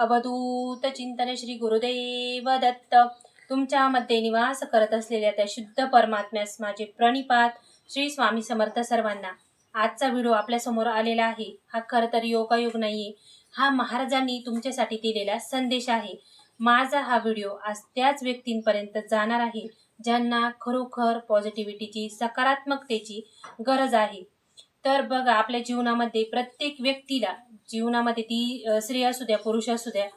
अवधूत चिंतन श्री गुरुदेव दत्त. तुमच्यामध्ये निवास करत असलेल्या त्या शुद्ध परमात्म्यास माझे प्रणिपात. श्री स्वामी समर्थ सर्वांना. आजचा व्हिडिओ आपल्यासमोर आलेला आहे. हा खरं तर योगायोग नाहीये, हा महाराजांनी तुमच्यासाठी दिलेला संदेश आहे. माझा हा व्हिडिओ आज त्याच व्यक्तींपर्यंत जाणार आहे ज्यांना खरोखर पॉझिटिव्हिटीची, सकारात्मकतेची गरज आहे. तर बघा, आपल्या जीवनामध्ये प्रत्येक व्यक्तीला, जीवनामध्ये ती स्त्री असू द्या पुरुष असू द्या,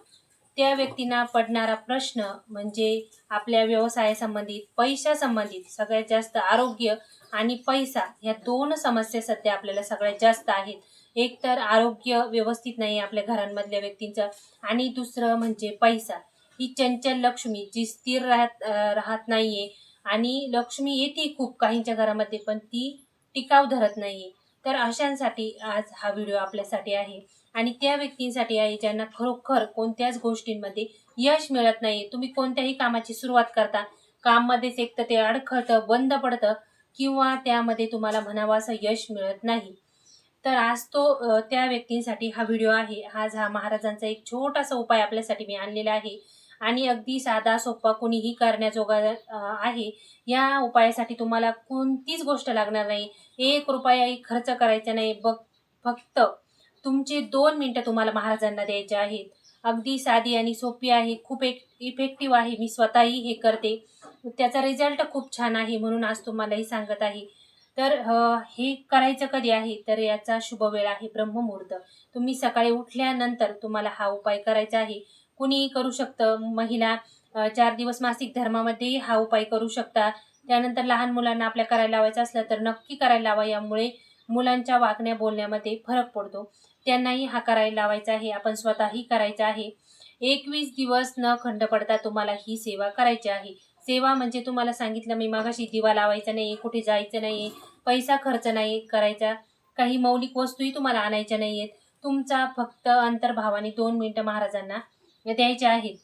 त्या व्यक्तींना पडणारा प्रश्न म्हणजे आपल्या व्यवसायासंबंधित, पैशासंबंधित, सगळ्यात जास्त आरोग्य आणि पैसा ह्या दोन समस्या सध्या आपल्याला सगळ्यात जास्त आहेत. एक तर आरोग्य व्यवस्थित नाही आपल्या घरांमधल्या व्यक्तींचं, आणि दुसरं म्हणजे पैसा. ही चंचल लक्ष्मी जी स्थिर राहत नाहीये, आणि लक्ष्मी येते खूप काहींच्या घरामध्ये पण ती टिकाव धरत नाहीये. तर अशांसाठी आज हा व्हिडिओ आपल्यासाठी आहे, आणि त्या व्यक्तींसाठी आहे ज्यांना खरोखर कोणत्याच गोष्टींमध्ये यश मिळत नाही. तुम्ही कोणत्याही कामाची सुरुवात करता, काममध्येच एक तर ते अडखळतं, बंद पडतं, किंवा त्यामध्ये तुम्हाला म्हणावं असं यश मिळत नाही. तर आज त्या व्यक्तींसाठी हा व्हिडिओ आहे. आज हा महाराजांचा एक छोटासा उपाय आपल्यासाठी मी आणलेला आहे, आणि अगदी साधा सोपा कुणीही करण्याजोगा आहे. या उपायासाठी तुम्हाला कोणतीच गोष्ट लागणार नाही, 1 रुपयाही खर्च करायचा नाही. फक्त तुमचे 2 मिनिटं तुम्हाला महाराजांना द्यायचे आहेत. अगदी साधी आणि सोपी आहे, खूप इफेक्टिव्ह आहे. मी स्वतःही हे करते, त्याचा रिझल्ट खूप छान आहे, म्हणून आज तुम्हालाही सांगत आहे. तर हे करायचं कधी आहे, तर याचा शुभ वेळ आहे ब्रह्ममुहूर्त. तुम्ही सकाळी उठल्यानंतर तुम्हाला हा उपाय करायचा आहे. कुणीही करू शकतं. महिला 4 दिवस मासिक धर्मामध्येही हा उपाय करू शकता. त्यानंतर लहान मुलांना आपल्या करायला लावायचं असलं तर नक्की करायला लावा. यामुळे मुलांच्या वागण्या बोलण्यामध्ये फरक पडतो. त्यांनाही हा करायला लावायचा आहे, आपण स्वतःही करायचा आहे. 21 दिवस न खंड पडता तुम्हाला ही सेवा करायची आहे. सेवा म्हणजे तुम्हाला सांगितलं मी मागाशी, दिवा लावायचा नाही, कुठे जायचं नाही, पैसा खर्च नाही करायचा, काही मौलिक वस्तूही तुम्हाला आणायच्या नाही आहेत. तुमचा फक्त अंतर्भावाने 2 मिनिटं महाराजांना द्यायचे आहेत.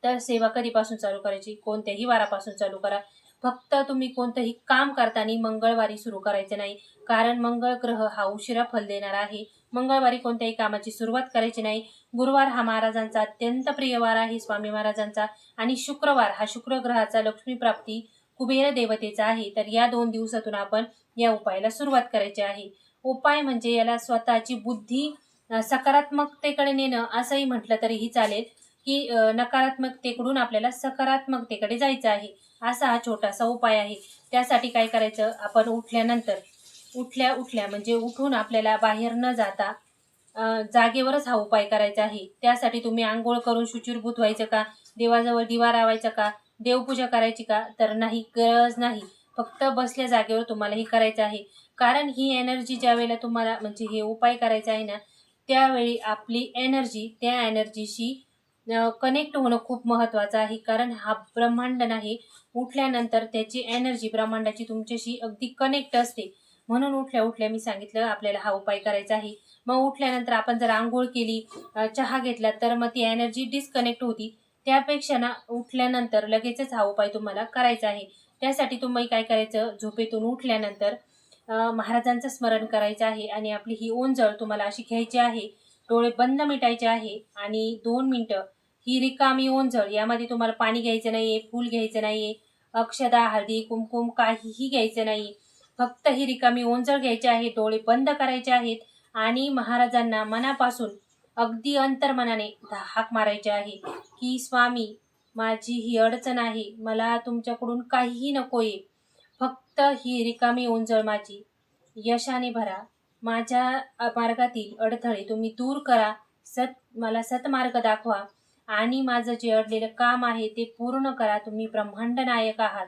तर सेवा कधीपासून चालू करायची? कोणत्याही वारापासून चालू करा. फक्त तुम्ही कोणतंही काम करताना मंगळवारी सुरू करायचं नाही, कारण मंगळ ग्रह हा उशिरा फल देणारा आहे. मंगळवारी कोणत्याही कामाची सुरुवात करायची नाही. गुरुवार हा महाराजांचा अत्यंत प्रिय वार आहे, स्वामी महाराजांचा. आणि शुक्रवार हा शुक्र ग्रहाचा लक्ष्मी प्राप्ती कुबेर देवतेचा आहे. तर या 2 दिवसातून आपण या उपायाला सुरुवात करायची आहे. उपाय म्हणजे याला स्वतःची बुद्धी सकारात्मकतेकडे नेणं असंही म्हटलं तरीही चालेल, की नकारात्मकतेकडून आपल्याला सकारात्मकतेकडे जायचं आहे, असा हा छोटासा उपाय आहे. त्यासाठी काय करायचं, आपण उठल्या म्हणजे उठून आपल्याला बाहेर न जाता जागेवरच हा उपाय करायचा आहे. त्यासाठी तुम्ही आंघोळ करून शुचिर्भूत व्हायचं का, देवाजवळ दिवा लावायचा का, देवपूजा करायची का, तर नाही, गरज नाही. फक्त बसल्या जागेवर तुम्हाला ही करायचं आहे. कारण ही एनर्जी ज्या वेळेला तुम्हाला म्हणजे हे उपाय करायचा आहे ना, त्यावेळी आपली एनर्जी त्या एनर्जीशी कनेक्ट होणं खूप महत्त्वाचं आहे. कारण हा ब्रह्मांड नाही, उठल्यानंतर त्याची एनर्जी ब्रह्मांडाची तुमच्याशी अगदी कनेक्ट असते. म्हणून उठल्या मी सांगितलं आपल्याला हा उपाय करायचा आहे. मग उठल्यानंतर आपण जर आंघोळ केली, चहा घेतला, तर मग ती एनर्जी डिस्कनेक्ट होती. त्यापेक्षा ना उठल्यानंतर लगेचच हा उपाय तुम्हाला करायचा आहे. त्यासाठी तुम्ही काय करायचं, झोपेतून उठल्यानंतर महाराजांचं स्मरण करायचं आहे, आणि आपली ही ओंजळ तुम्हाला अशी घ्यायची आहे, डोळे बंद मिटायचे आहे, आणि 2 मिनिटं ही रिकामी ओंजळ, यामध्ये तुम्हाला पाणी घ्यायचं नाहीये, फूल घ्यायचं नाहीये, अक्षदा, हळदी, कुमकुम काहीही घ्यायचं नाही. फक्त ही रिकामी ओंजळ घ्यायची आहे, डोळे बंद करायचे आहेत, आणि महाराजांना मनापासून अगदी अंतर्मनाने हाक मारायचे आहे, की स्वामी, माझी ही अडचण आहे, मला तुमच्याकडून काहीही नकोय, फक्त ही रिकामी ओंजळ माझी यशाने भरा. माझ्या मार्गातील अडथळे तुम्ही दूर करा. मला सतमार्ग दाखवा, आणि माझं जे अडलेलं काम आहे ते पूर्ण करा. तुम्ही ब्रह्मांड नायक आहात.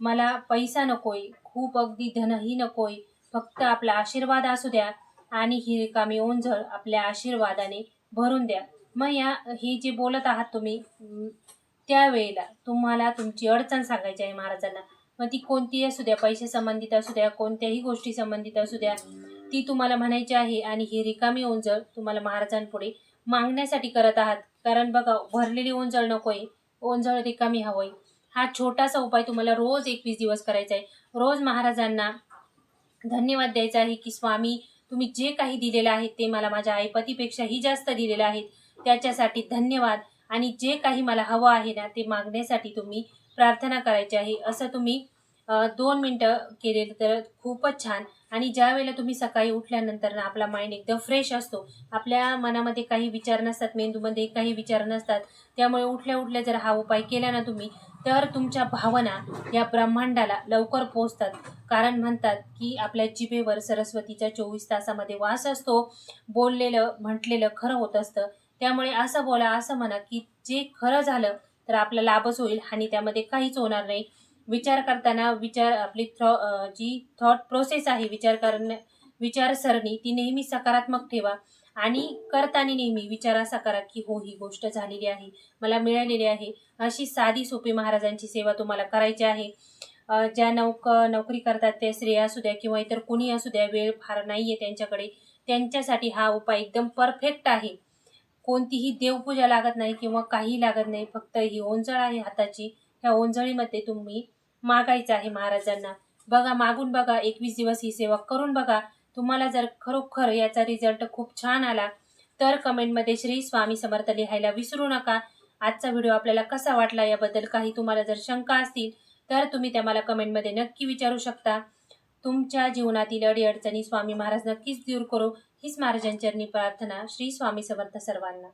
मला पैसा नकोय, खूप अगदी धनही नकोय, फक्त आपला आशीर्वाद असू द्या, आणि ही रिकामी ओंजळ आपल्या आशीर्वादाने भरून द्या. मग हे जे बोलत आहात तुम्ही, त्यावेळेला तुम्हाला तुमची अडचण सांगायची आहे महाराजांना. मग ती कोणतीही असू द्या, पैसे संबंधित असू द्या, कोणत्याही गोष्टी संबंधित असू द्या, ती तुम्हाला म्हणायची आहे. आणि ही रिकामी ओंजळ तुम्हाला महाराजांपुढे मागण्यासाठी करत आहात. कारण बघा, भरलेली ओंजळ नकोय, ओंजळ रिकामी हवंय. हा छोटासा उपाय तुम्हाला रोज 21 दिवस करायचा आहे. रोज महाराजांना धन्यवाद द्यायचा आहे, की स्वामी, तुम्ही जे काही दिलेलं आहे ते मला माझ्या आईपतीपेक्षाही जास्त दिलेलं आहे. त्याच्यासाठी धन्यवाद. आणि जे काही मला हवं आहे ना ते मागण्यासाठी तुम्ही प्रार्थना करायची आहे. असं तुम्ही 2 मिनटं केलेलं तर खूपच छान. आणि ज्यावेळेला तुम्ही सकाळी उठल्यानंतर ना आपला माइंड एकदम फ्रेश असतो, आपल्या मनामध्ये काही विचार नसतात, मेंदूमध्ये काही विचार नसतात, त्यामुळे उठल्या उठल्या जर हा उपाय केला ना तुम्ही, तर तुमच्या भावना या ब्रह्मांडाला लवकर पोहोचतात. कारण म्हणतात की आपल्या जिभेवर सरस्वतीचा 24 तासामध्ये वास असतो. बोललेलं म्हटलेलं खरं होत असतं. त्यामुळे असं बोला, असं म्हणा की जे खरं झालं तर आपला लाभच होईल आणि त्यामध्ये काहीच होणार नाही. विचार करताना आपली जी थॉट प्रोसेस आहे, विचारसरणी ती नेहमी सकारात्मक ठेवा. आणि करताना नेहमी विचार असा करा की हो, ही गोष्ट झालेली आहे, मला मिळालेली आहे. अशी साधी सोपी महाराजांची सेवा तुम्हाला करायची आहे. ज्या नोकरी करतात ते स्त्रिया असू द्या किंवा इतर कुणी असू द्या, वेळ फार नाही आहे त्यांच्याकडे, त्यांच्यासाठी हा उपाय एकदम परफेक्ट आहे. कोणतीही देवपूजा लागत नाही किंवा काही लागत नाही. फक्त ही ओंजळ आहे हाताची. ह्या ओंजळीमध्ये तुम्ही मागायचं आहे महाराजांना. बघा, मागून बघा, 21 दिवस ही सेवा करून बघा. तुम्हाला जर खरोखर याचा रिझल्ट खूप छान आला तर कमेंटमध्ये श्री स्वामी समर्थ लिहायला विसरू नका. आजचा व्हिडिओ आपल्याला कसा वाटला याबद्दल काही तुम्हाला जर शंका असतील तर तुम्ही त्या मला कमेंटमध्ये नक्की विचारू शकता. तुमच्या जीवनातील अडीअडचणी स्वामी महाराज नक्कीच दूर करो, हीच महाराजांचरणी प्रार्थना. श्री स्वामी समर्थ सर्वांना.